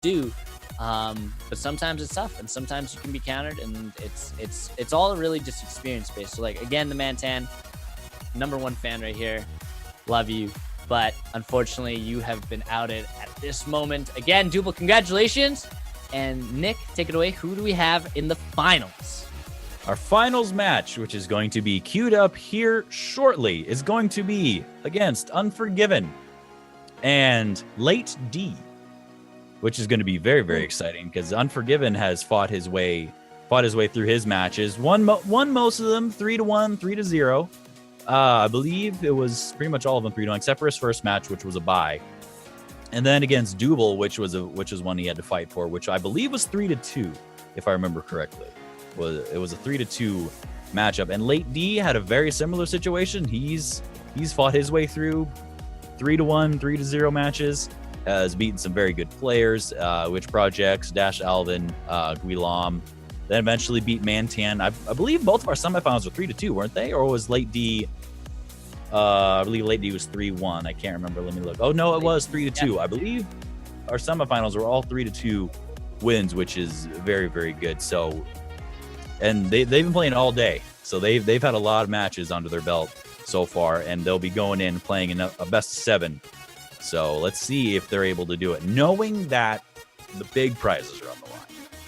do. But sometimes it's tough, and sometimes you can be countered, and it's all really just experience based. So like, again, the Mantan, #1 fan right here, love you, but unfortunately you have been outed at this moment. Again, Double, congratulations. And Nick, take it away. Who do we have in the finals? Our finals match, which is going to be queued up here shortly, is going to be against Unforgiven and LeightD, which is going to be very, very exciting because Unforgiven has fought his way through his matches. Won most of them 3-1, 3-0. I believe it was pretty much all of them 3-1, except for his first match, which was a bye. And then against Double, which was one he had to fight for, which I believe was 3-2, if I remember correctly. It was a 3-2 matchup. And LeightD had a very similar situation. He's fought his way through 3-1, 3-0 matches. Has beaten some very good players, Witch Projects, Dash Alvin, Guilam. Then eventually beat Mantan. I believe both of our semifinals were 3-2, weren't they? Or was LeightD? I believe LeightD was 3-1. I can't remember. Let me look. Oh no, it was 3-2. I believe our semifinals were all 3-2 wins, which is very, very good. So, and they've been playing all day, so they've had a lot of matches under their belt so far, and they'll be going in playing in a best of 7. So let's see if they're able to do it, knowing that the big prizes are on the line.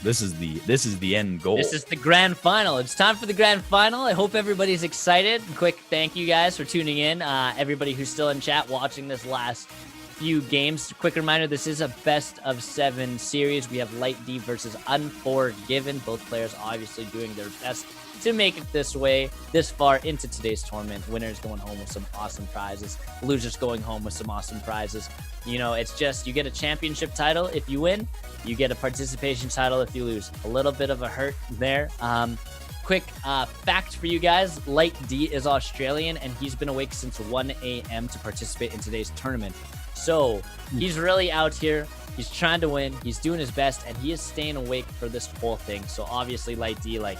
This is the end goal. This is the grand final. It's time for the grand final. I hope everybody's excited. Quick thank you guys for tuning in. Everybody who's still in chat watching this last few games. Quick reminder, this is a best of 7 series. We have LeightD versus Unforgiven. Both players obviously doing their best to make it this far into today's tournament. Winners going home with some awesome prizes. Losers going home with some awesome prizes. You know, it's just, you get a championship title if you win. You get a participation title if you lose. A little bit of a hurt there. Quick fact for you guys, LeightD is Australian, and he's been awake since 1 a.m. to participate in today's tournament. So he's really out here. He's trying to win. He's doing his best, and he is staying awake for this whole thing. So obviously, LeightD,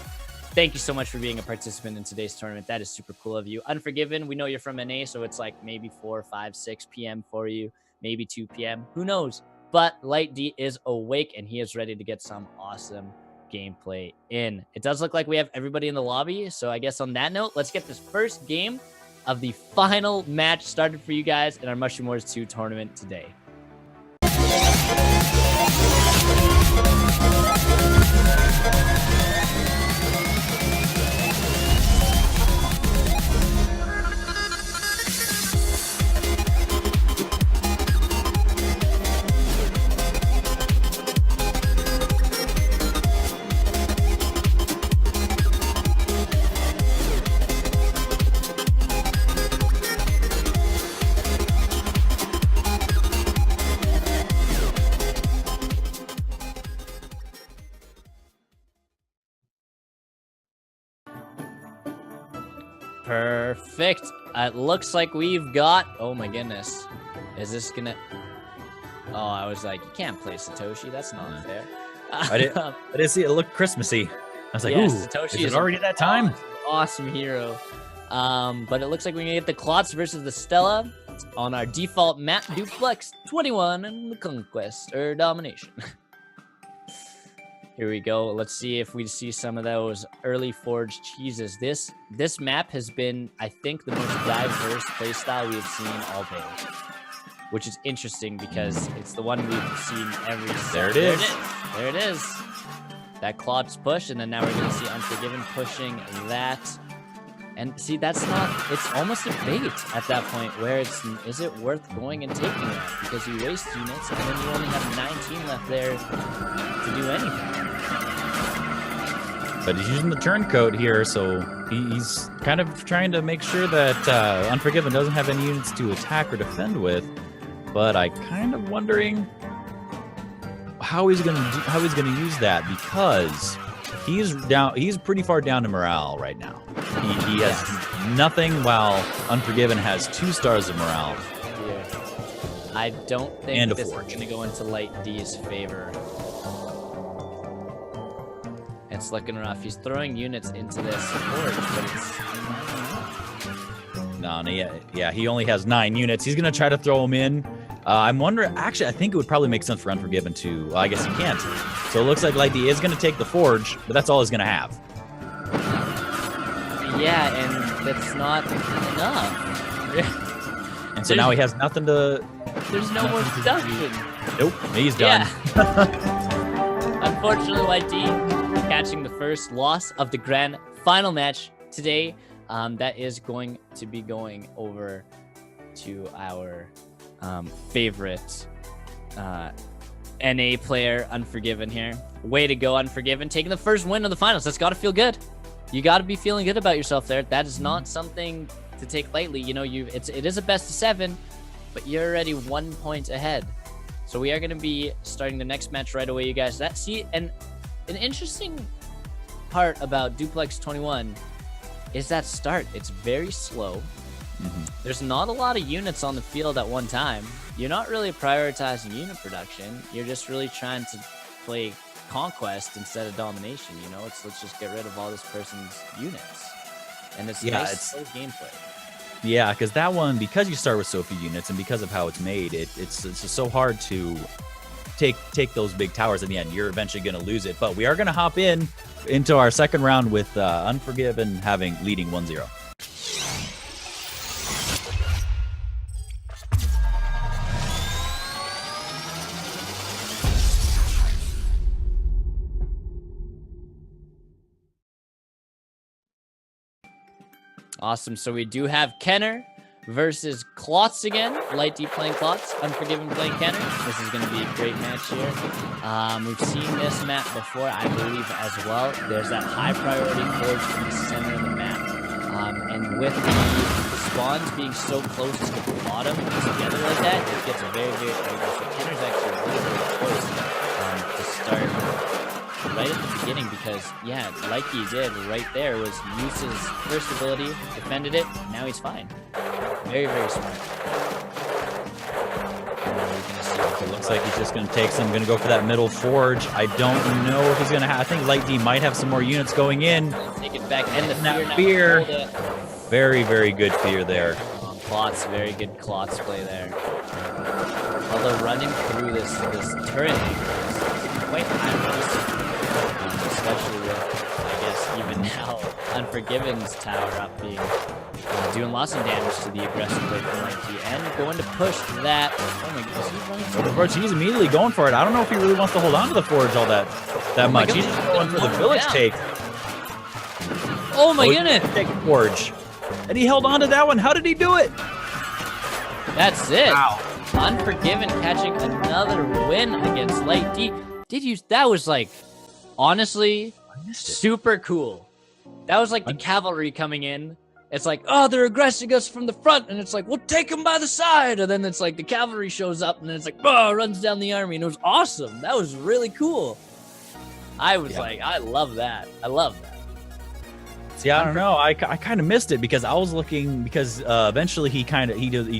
thank you so much for being a participant in today's tournament. That is super cool of you. Unforgiven, we know you're from NA, so it's like maybe 4, 5, 6 p.m. for you, maybe 2 p.m. Who knows? But LeightD is awake, and he is ready to get some awesome gameplay in. It does look like we have everybody in the lobby, so I guess on that note, let's get this first game of the final match started for you guys in our Mushroom Wars 2 tournament today. Perfect. It looks like we've got... Oh my goodness. Is this gonna... Oh, I was like, you can't play Satoshi. That's not fair. I didn't see it look Christmassy. I was like, yeah, ooh, Satoshi is it already that time? Awesome hero. But it looks like we're gonna get the Klotz versus the Stella on our default map, Duplex 21 and the Conquest, or Domination. Here we go. Let's see if we see some of those early forged cheeses. This map has been, I think, the most diverse playstyle we have seen all day, which is interesting because it's the one we've seen every. There it is. There it is. That Klotz push, and then now we're going to see Unforgiven pushing that. And see, that's not, it's almost a bait at that point where is it worth going and taking that? Because you waste units and then you only have 19 left there to do anything. But he's using the turncoat here, so he's kind of trying to make sure that Unforgiven doesn't have any units to attack or defend with. But I kind of wondering how he's gonna use that, because he's pretty far down to morale right now. He has nothing, while Unforgiven has 2 stars of morale. Yeah. I don't think this is going to go into LeightD's favor. It's looking rough. He's throwing units into this forge, but it's... No, yeah, he only has 9 units. He's going to try to throw them in. I'm wondering, actually, I think it would probably make sense for Unforgiven to, well, I guess he can't. So it looks like LeightD is going to take the Forge, but that's all he's going to have. Yeah, and that's not enough. And so now he has nothing to... There's no more production. Nope, he's done. Yeah. Unfortunately, LeightD catching the first loss of the grand final match today. That is going to be going over to our favorite NA player, Unforgiven here. Way to go, Unforgiven. Taking the first win of the finals. That's got to feel good. You got to be feeling good about yourself there. That is not something to take lightly. You know, it is a best of 7, but you're already 1 point ahead. So we are going to be starting the next match right away, you guys. And an interesting part about Duplex 21 is that start. It's very slow. There's not a lot of units on the field at one time. You're not really prioritizing unit production. You're just really trying to play conquest instead of domination. You know, let's just get rid of all this person's units. And it's nice slow gameplay. Yeah, because that one, because you start with so few units and because of how it's made, it's just so hard to take those big towers in the end. You're eventually going to lose it. But we are going to hop into our second round with Unforgiven leading 1-0. Awesome. So we do have Kenner versus Klotz again. LeightD playing Klotz, Unforgiven playing Kenner. This is going to be a great match here. We've seen this map before, I believe, as well. There's that high priority forge in the center of the map. And with the spawns being so close to the bottom together like that, it gets very, very dangerous. So Kenner's actually a really good choice to start right at the beginning because, yeah, like he did right there, was used his first ability, defended it, now he's fine. Very, very smart. It looks like he's just going to take some, going to go for that middle forge. I don't know if he's going to have, I think LeightD might have some more units going in. Take it back, and the fear. Very, very good fear there. Klotz, very good Klotz play there. Although running through this turret is quite high, especially with, I guess, even now, Unforgiven's tower up being doing lots of damage to the aggressive play from LeightD and going to push that. Oh my goodness, he's running for the forge. He's immediately going for it. I don't know if he really wants to hold on to the forge all that much. He's just going for the village take. Oh my goodness! Take forge, and he held on to that one. How did he do it? That's it. Wow. Unforgiven catching another win against LeightD. That was like, honestly, super cool. That was like the cavalry coming in. It's like, oh, they're aggressing us from the front, and it's like, we'll take them by the side, and then it's like the cavalry shows up, and then it's like, oh, runs down the army, and it was awesome. That was really cool. I was like, I love that. I love that. See, I don't know. I kind of missed it because I was looking because eventually he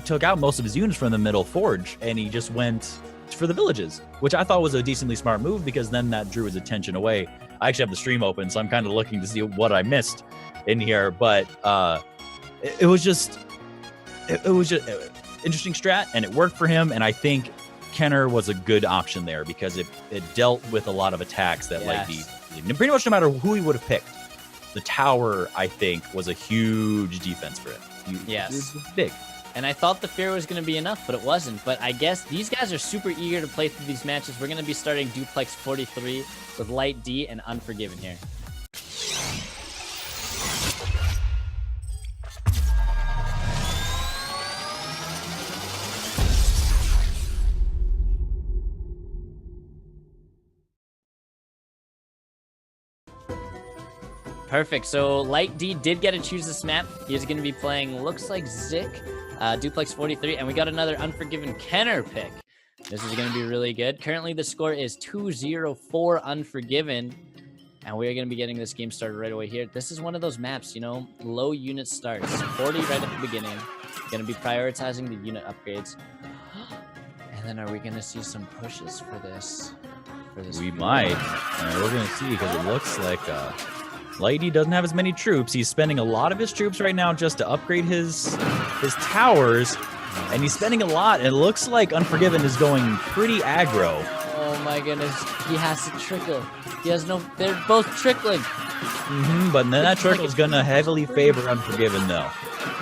took out most of his units from the middle forge, and he just went for the villages, which I thought was a decently smart move because then that drew his attention away. I actually have the stream open, so I'm kind of looking to see what I missed in here, but it was just interesting strat, and it worked for him. And I think Kenner was a good option there because it dealt with a lot of attacks that LeightD, pretty much no matter who he would have picked. The tower, I think, was a huge defense for him. Yes, it was big. And I thought the fear was going to be enough, but it wasn't. But I guess these guys are super eager to play through these matches. We're going to be starting Duplex 43 with LeightD and Unforgiven here. Perfect. So LeightD did get to choose this map. He's going to be playing, looks like Zik, Duplex 43, and we got another Unforgiven Kenner pick. This is going to be really good. Currently, the score is 2-0 Unforgiven, and we are going to be getting this game started right away here. This is one of those maps, you know, low unit starts, 40 right at the beginning. Going to be prioritizing the unit upgrades. And then are we going to see some pushes for this? We might. We're going to see because it looks like LeightD doesn't have as many troops. He's spending a lot of his troops right now just to upgrade his towers. And he's spending a lot, and it looks like Unforgiven is going pretty aggro. Oh my goodness, he has to trickle. He has no, they're both trickling. But then that trickle is going to heavily favor Unforgiven, though.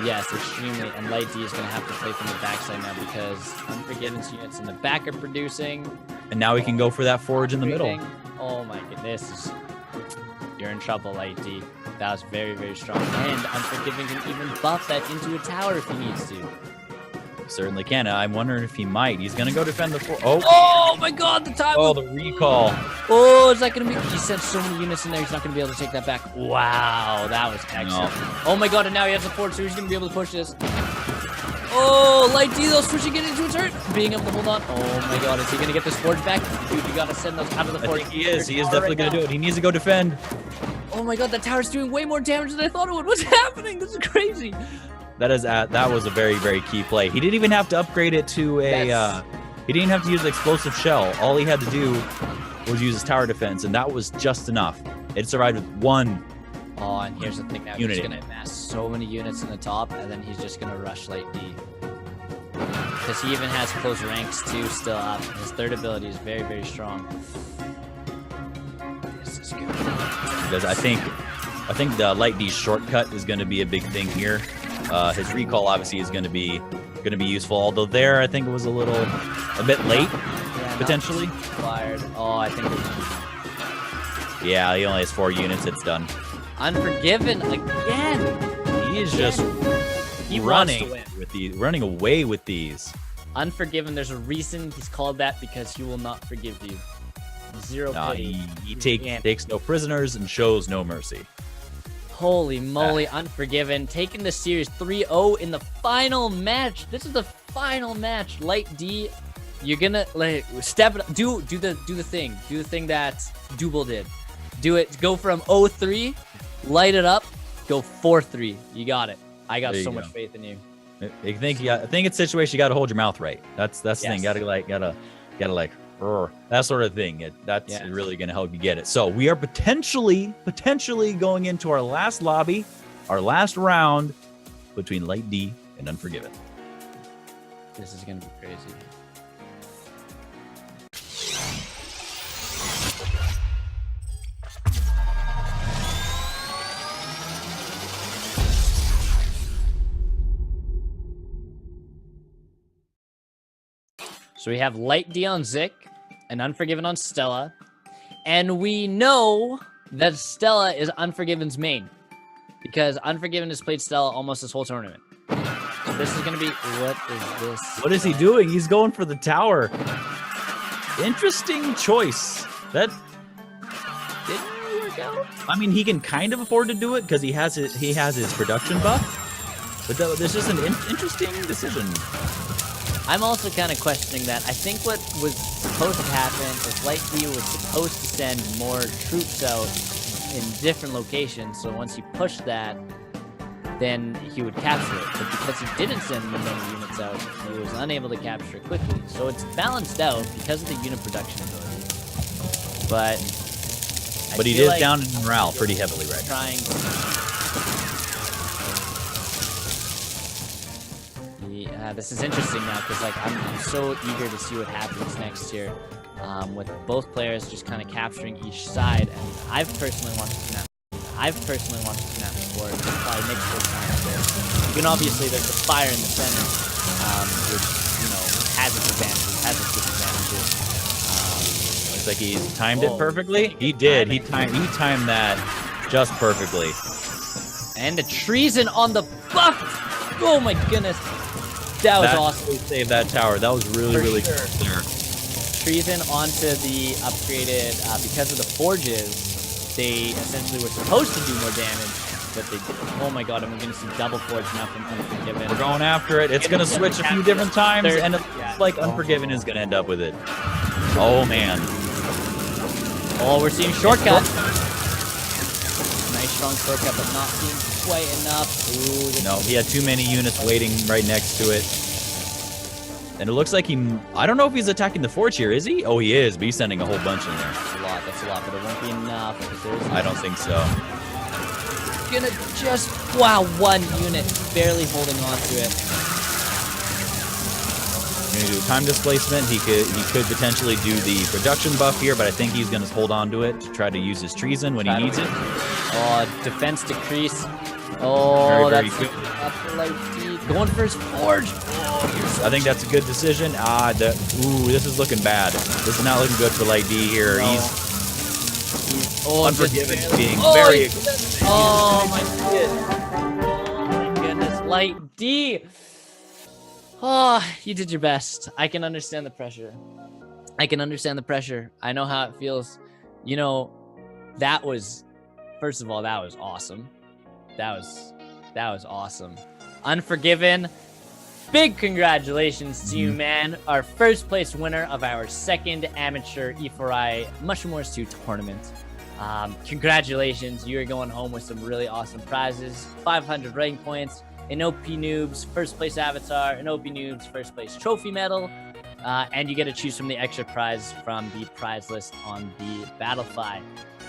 Yes, extremely. And LeightD is going to have to play from the backside now because Unforgiven's units in the back are producing. And now he can go for that forge in the middle. Oh my goodness. You're in trouble, LeightD. That was very, very strong. And Unforgiven can even buff that into a tower if he needs to. Certainly can. I'm wondering if he might. He's going to go defend the forge. Oh my god, the time. Oh, the recall. Oh, is that going to be... He sent so many units in there, he's not going to be able to take that back. Wow, that was excellent. No. Oh my god, and now he has a forge, so he's going to be able to push this. Oh, LeightD, those pushing it into a turret. Being able to hold on. Oh my god, is he going to get this forge back? Dude, you got to send those out of the forge. I think he is. He is definitely going to do it. He needs to go defend. Oh my god, that tower's doing way more damage than I thought it would. What's happening? This is crazy. That was a very, very key play. He didn't even have to upgrade it to a... he didn't have to use an explosive shell. All he had to do was use his tower defense, and that was just enough. It survived with one. Oh, and here's the thing now. Unity. He's going to amass so many units in the top, and then he's just going to rush LeightD. Because he even has close ranks, too, still up. His third ability is very, very strong. This is good. Because I think the LeightD shortcut is going to be a big thing here. His recall obviously is going to be useful. Although there, I think it was a bit late, potentially. Fired. Oh, I think. Yeah, he only has 4 units. It's done. Unforgiven again. He is just running away with these. Unforgiven. There's a reason he's called that, because he will not forgive you. Zero pity. He takes no prisoners and shows no mercy. Holy moly, Unforgiven taking the series 3-0 in the final match. This is the final match. LeightD, you're gonna step it up. Do the thing. Do the thing that Double did. Do it. Go from 0-3, light it up, go 4-3. You got it. I got so much faith in you. I think it's a situation you got to hold your mouth right. That's the thing. Gotta that sort of thing. That's really going to help you get it. So we are potentially going into our last lobby, our last round between LeightD and Unforgiven. This is going to be crazy. So we have LeightD on Zik and Unforgiven on Stella. And we know that Stella is Unforgiven's main, because Unforgiven has played Stella almost this whole tournament. So this is going to be... What is this? What is he doing? He's going for the tower. Interesting choice. That didn't work out. I mean, he can kind of afford to do it because he has his production buff. But this is an interesting decision. I'm also kind of questioning that. I think what was supposed to happen is LeightD was supposed to send more troops out in different locations, so once he pushed that, then he would capture it. But because he didn't send many units out, he was unable to capture it quickly. So it's balanced out because of the unit production ability. But he is down in morale pretty heavily right now. This is interesting now, because I'm so eager to see what happens next year, with both players just kind of capturing each side. And I've personally watched Snap. Before. It's probably mixed with times there. You can obviously, there's the fire in the center, which has its advantages, has its disadvantages. Looks like he timed it perfectly. He did. He timed that just perfectly. And the treason on the buff. Oh my goodness. That was awesome. Saved that tower. That was really good there. Treason onto the upgraded, because of the forges, they essentially were supposed to do more damage, but they didn't. Oh my god, and we're going to see double forge now from Unforgiven. We're going after it. It's going to switch a few different times, and it looks like Unforgiven is going to end up with it. Oh, man. Oh, we're seeing shortcut. Nice strong shortcut, but not seeing quite enough. Ooh, no, he had too many units waiting right next to it. And it looks like I don't know if he's attacking the forge here, is he? Oh, he is, but he's sending a whole bunch in there. That's a lot, but it won't be enough. I don't think so. Gonna just, wow, one unit barely holding on to it. Gonna do time displacement. He could potentially do the production buff here, but I think he's gonna hold on to it to try to use his treason when he needs it. Oh, defense decrease. Oh, very that's good. LeightD going for his forge. I think that's a good decision. This is looking bad. This is not looking good for LeightD here. No. He's Oh, unforgiven, being oh, very. Oh my goodness, LeightD. Oh, you did your best. I can understand the pressure. I know how it feels. You know, first of all, that was awesome. That was awesome. Unforgiven. Big congratulations to you, man. Our first place winner of our second amateur E4I Mushrooms 2 tournament. Congratulations. You are going home with some really awesome prizes. 500 rank points, an OP Noobs first place avatar, an OP Noobs first place trophy medal, and you get to choose from the extra prize from the prize list on the Battlefy.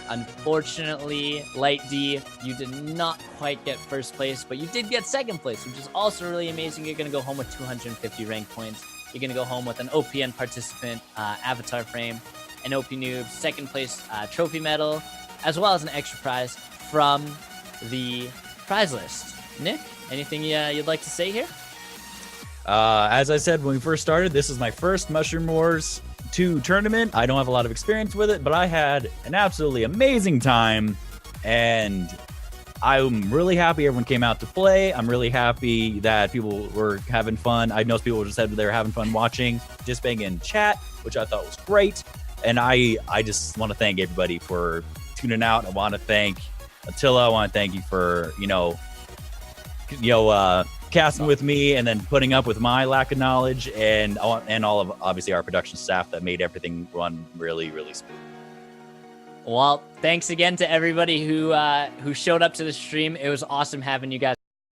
Unfortunately, LeightD, you did not quite get first place, but you did get second place, which is also really amazing. You're going to go home with 250 rank points. You're going to go home with an OPN participant avatar frame, an OP Noob second place trophy medal, as well as an extra prize from the prize list. Nick, anything you'd like to say here? As I said when we first started, this is my first Mushroom Wars 2 tournament. I don't have a lot of experience with it, but I had an absolutely amazing time, and I'm really happy everyone came out to play. I'm really happy that people were having fun. I know people just said they were having fun watching, participating in chat, which I thought was great. And I just want to thank everybody for tuning out. I want to thank Attila. I want to thank you for, casting with me and then putting up with my lack of knowledge, and all of obviously our production staff that made everything run really, really smooth. Well, thanks again to everybody who showed up to the stream. It was awesome having you guys